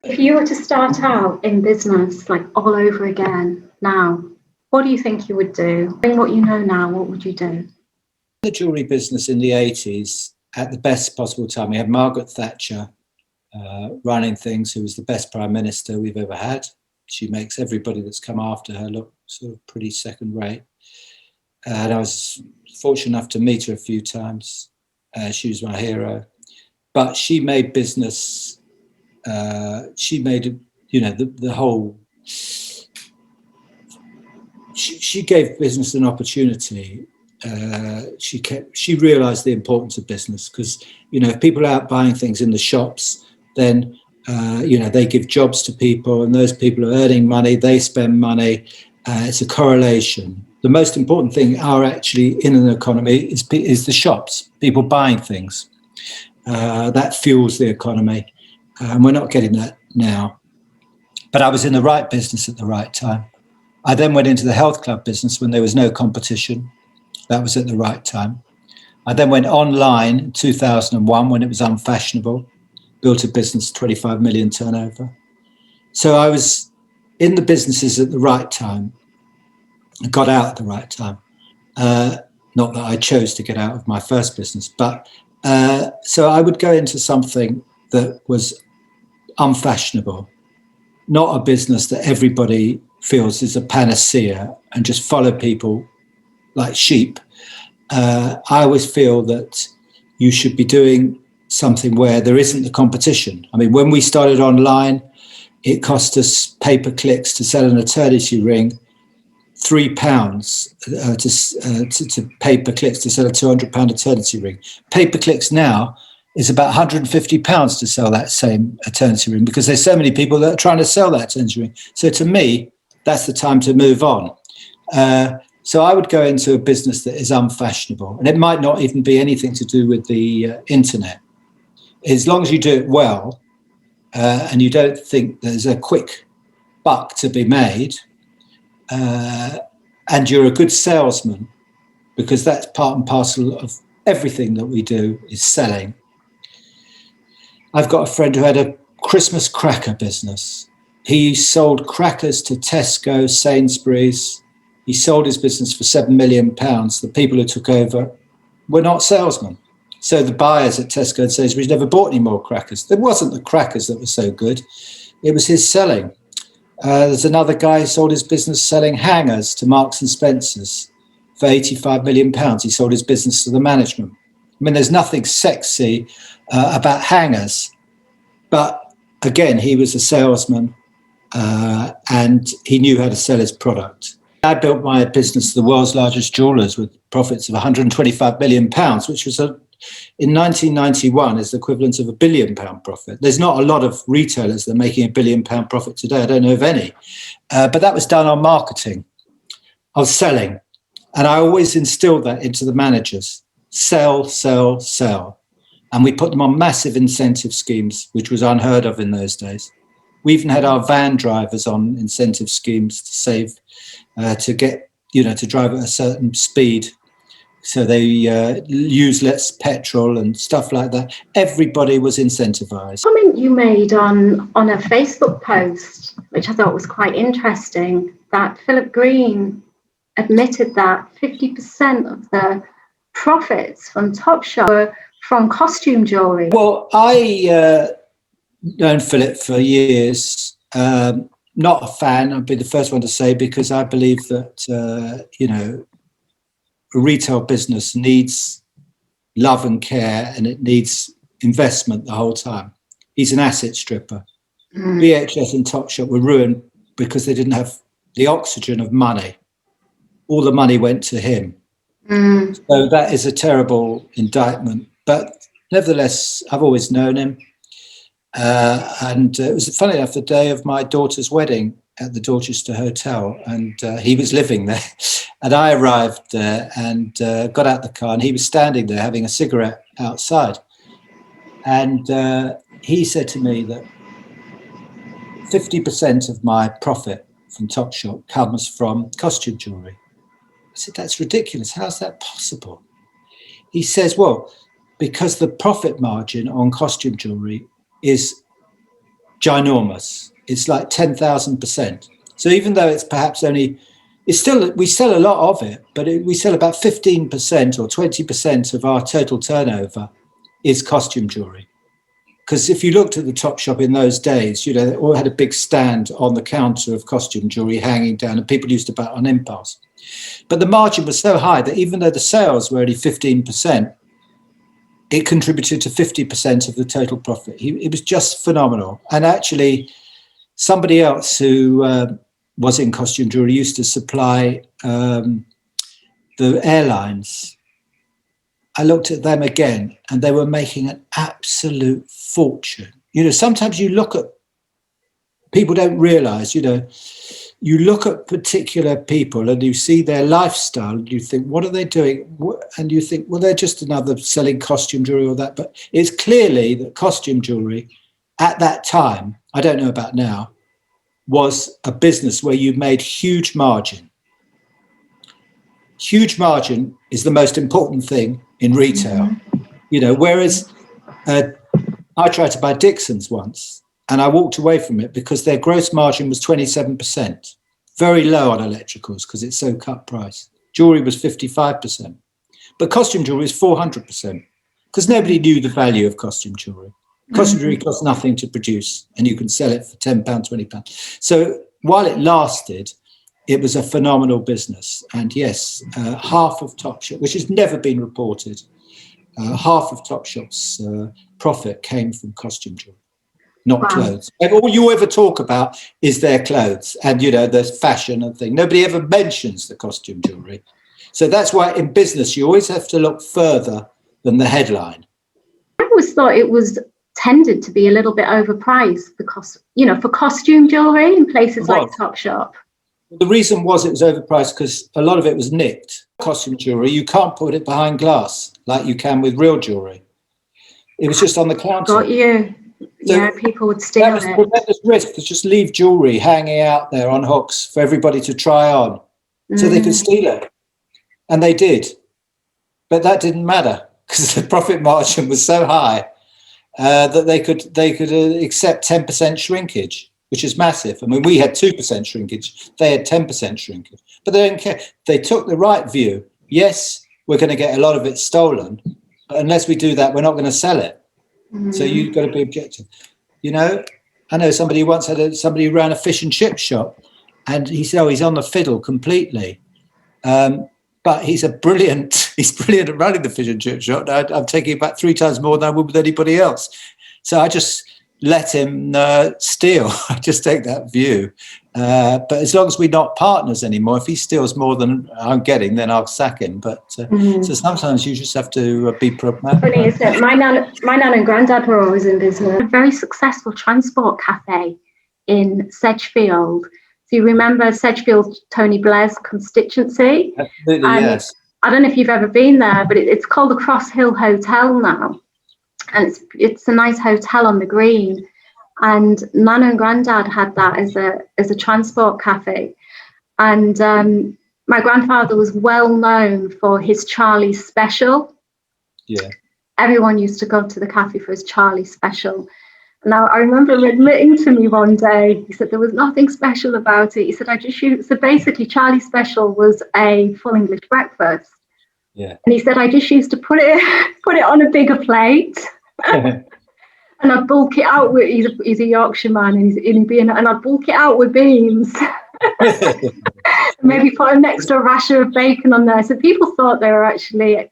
If you were to start out in business like all over again now, what do you think you would do? Knowing what you know now, what would you do? The jewellery business in the 80s, at the best possible time, we had Margaret Thatcher running things, who was the best prime minister we've ever had. She makes everybody that's come after her look sort of pretty second rate. And I was fortunate enough to meet her a few times. She was my hero. But she made business, she made, the whole, she gave business an opportunity. She realised the importance of business because, if people are out buying things in the shops, then, they give jobs to people and those people are earning money, they spend money. It's a correlation. The most important thing are actually in an economy is the shops, people buying things. That fuels the economy. And we're not getting that now. But I was in the right business at the right time. I then went into the health club business when there was no competition. That was at the right time. I then went online in 2001 when it was unfashionable, built a business, 25 million turnover. So I was in the businesses at the right time. I got out at the right time. Not that I chose to get out of my first business, but so I would go into something that was unfashionable, not a business that everybody feels is a panacea and just follow people like sheep. I always feel that you should be doing something where there isn't the competition. I mean, when we started online, it cost us pay-per-clicks to sell an eternity ring, £3 to pay-per-clicks to sell a £200 eternity ring. Pay-per-clicks now is about £150 to sell that same eternity ring because there's so many people that are trying to sell that eternity ring. So to me, that's the time to move on. So I would go into a business that is unfashionable, and it might not even be anything to do with the internet. As long as you do it well and you don't think there's a quick buck to be made, and you're a good salesman, because that's part and parcel of everything that we do is selling. I've got a friend who had a Christmas cracker business. He sold crackers to Tesco, Sainsbury's. He sold his business for £7 million. The people who took over were not salesmen. So the buyers at Tesco and Sainsbury's never bought any more crackers. It wasn't the crackers that were so good. It was his selling. There's another guy who sold his business selling hangers to Marks and Spencer's for £85 million. He sold his business to the management. I mean, there's nothing sexy about hangers. But again, he was a salesman and he knew how to sell his product. I built my business, the world's largest jewellers, with profits of £125 million, which was in 1991 is the equivalent of £1 billion profit. There's not a lot of retailers that are making £1 billion profit today. I don't know of any. But that was done on marketing. I was selling. And I always instilled that into the managers. Sell, sell, sell. And we put them on massive incentive schemes, which was unheard of in those days. We even had our van drivers on incentive schemes to save, to get, to drive at a certain speed. So they use less petrol and stuff like that. Everybody was incentivized. Comment you made on a Facebook post, which I thought was quite interesting, that Philip Green admitted that 50% of the profits from Topshop were from costume jewellery. Well, I known Philip for years. Not a fan, I'd be the first one to say, because I believe that, a retail business needs love and care, and it needs investment the whole time. He's an asset stripper. VHS and Topshop were ruined because they didn't have the oxygen of money. All the money went to him. So that is a terrible indictment. But nevertheless, I've always known him. And it was funny enough, the day of my daughter's wedding at the Dorchester Hotel, and he was living there. And I arrived there and got out the car, and he was standing there having a cigarette outside. And he said to me that 50% of my profit from Topshop comes from costume jewellery. I said, that's ridiculous. How's that possible? He says, well, because the profit margin on costume jewellery is ginormous. It's like 10,000%. So even though it's perhaps only, it's still, we sell a lot of it, but we sell about 15% or 20% of our total turnover is costume jewelry. Because if you looked at the Topshop in those days, you know, they all had a big stand on the counter of costume jewelry hanging down, and people used to buy it on impulse. But the margin was so high that even though the sales were only 15%, it contributed to 50% of the total profit. It was just phenomenal. And actually, somebody else who was in costume jewelry used to supply the airlines. I looked at them again, and they were making an absolute fortune. You know, sometimes you look at, people don't realize, you know, you look at particular people and you see their lifestyle and you think, what are they doing? And you think, well, they're just another selling costume jewelry or that. But it's clearly that costume jewelry at that time, I don't know about now, was a business where you made huge margin. Huge margin is the most important thing in retail. You know, whereas I tried to buy Dixon's once and I walked away from it because their gross margin was 27%, very low on electricals because it's so cut price. Jewelry was 55%, but costume jewelry is 400% because nobody knew the value of costume jewelry. Costume jewelry costs nothing to produce and you can sell it for £10, £20. So while it lasted, it was a phenomenal business. And yes, half of Topshop, which has never been reported, half of Topshop's profit came from costume jewelry, not clothes. And all you ever talk about is their clothes and, you know, the fashion and thing. Nobody ever mentions the costume jewelry. So that's why in business, you always have to look further than the headline. I always thought it was tended to be a little bit overpriced because, you know, for costume jewelry in places like Topshop. The reason was it was overpriced because a lot of it was nicked. Costume jewelry, you can't put it behind glass like you can with real jewelry. It was just on the counter. Got you. So yeah, people would steal it. Tremendous risk to just leave jewelry hanging out there on hooks for everybody to try on, so they could steal it, and they did. But that didn't matter because the profit margin was so high that they could accept 10% shrinkage, which is massive. I mean, we had 2% shrinkage, they had 10% shrinkage, but they didn't care. They took the right view. Yes, we're going to get a lot of it stolen, but unless we do that, we're not going to sell it. So you've got to be objective. You know, I know somebody once had somebody who ran a fish and chip shop, and he said, "Oh, he's on the fiddle completely." But he's brilliant at running the fish and chip shop. I'm taking about 3 times more than I would with anybody else. So I just let him steal. I just take that view. But as long as we're not partners anymore, if he steals more than I'm getting, then I'll sack him. But so sometimes you just have to be pragmatic. Funny, isn't it? My nan and granddad were always in business. A very successful transport cafe in Sedgefield. Do you remember Sedgefield, Tony Blair's constituency? Absolutely, yes. I don't know if you've ever been there, but it's called the Cross Hill Hotel now. And it's a nice hotel on the green. And Nana and Granddad had that as a transport cafe. And my grandfather was well known for his Charlie special. Yeah. Everyone used to go to the cafe for his Charlie special. Now, I remember him admitting to me one day, he said there was nothing special about it. He said, so basically Charlie special was a full English breakfast. Yeah. And he said, I just used to put it on a bigger plate. And I'd bulk it out with, he's a Yorkshire man, and I'd bulk it out with beans. Maybe put an extra rasher of bacon on there. So people thought they were actually,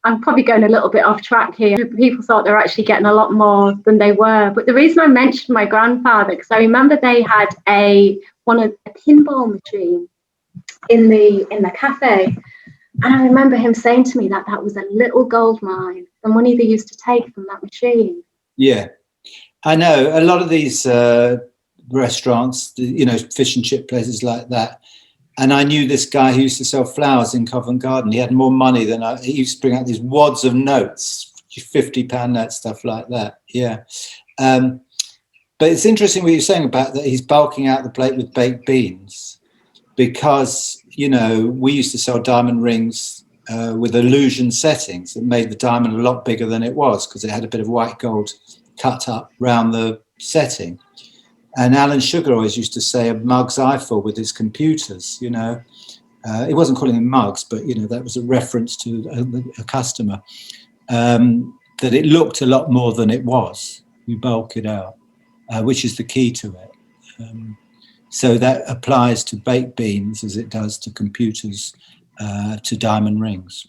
I'm probably going a little bit off track here. People thought they were actually getting a lot more than they were. But the reason I mentioned my grandfather, because I remember they had a pinball machine in the cafe. And I remember him saying to me that was a little gold mine, the money they used to take from that machine. Yeah, I know a lot of these restaurants, you know, fish and chip places like that. And I knew this guy who used to sell flowers in Covent Garden. He had more money than he used to bring out these wads of notes, £50 notes, stuff like that. Yeah. But it's interesting what you're saying about that he's bulking out the plate with baked beans because, you know, we used to sell diamond rings with illusion settings that made the diamond a lot bigger than it was because it had a bit of white gold cut up round the setting. And Alan Sugar always used to say a mug's eyeful with his computers, you know. He wasn't calling them mugs, but, you know, that was a reference to a customer, that it looked a lot more than it was. You bulk it out, which is the key to it. So that applies to baked beans as it does to computers, to diamond rings.